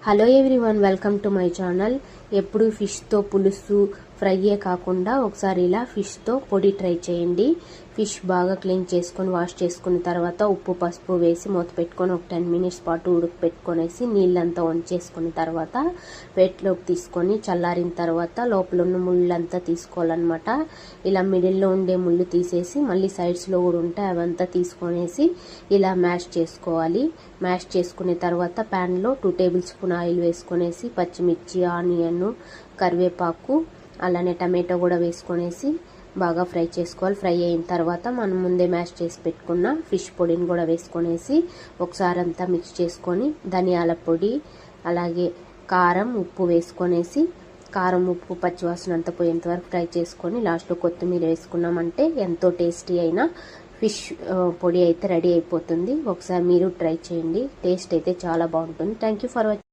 Hello everyone, welcome to my channel. ఎప్పుడు ఫిష్తో పులుసు ఫ్రైయే కాకుండా ఒకసారి ఇలా ఫిష్తో పొడి ట్రై చేయండి. ఫిష్ బాగా క్లీన్ చేసుకొని వాష్ చేసుకున్న తర్వాత ఉప్పు పసుపు వేసి మూత పెట్టుకొని ఒక 10 మినిట్స్ పాటు ఉడకపెట్టుకొనేసి నీళ్ళంతా వంచేసుకున్న తర్వాత వేట్లోకి తీసుకొని చల్లారిన తర్వాత లోపల ఉన్న ముళ్ళంతా తీసుకోవాలన్నమాట. ఇలా మిడిల్లో ఉండే ముళ్ళు తీసేసి మళ్ళీ సైడ్స్లో కూడా ఉంటాయి అవంతా తీసుకొనేసి ఇలా మ్యాష్ చేసుకోవాలి. మ్యాష్ చేసుకున్న తర్వాత ప్యాన్లో 2 టేబుల్ స్పూన్ ఆయిల్ వేసుకొనేసి పచ్చిమిర్చి, ఆనియన్, కరివేపాకు అలానే టమాటో కూడా వేసుకొనేసి బాగా ఫ్రై చేసుకోవాలి. ఫ్రై అయిన తర్వాత మనం ముందే మ్యాష్ చేసి పెట్టుకున్న ఫిష్ పొడిని కూడా వేసుకొనేసి ఒకసారి అంతా మిక్స్ చేసుకొని ధనియాల పొడి అలాగే కారం, ఉప్పు వేసుకొనేసి కారం ఉప్పు పచ్చివాసన అంతా పోయేంత వరకు ఫ్రై చేసుకొని లాస్ట్లో కొత్తిమీర వేసుకున్నామంటే ఎంతో టేస్టీ అయిన ఫిష్ పొడి అయితే రెడీ అయిపోతుంది. ఒకసారి మీరు ట్రై చేయండి, టేస్ట్ అయితే చాలా బాగుంటుంది. Thank you for watching.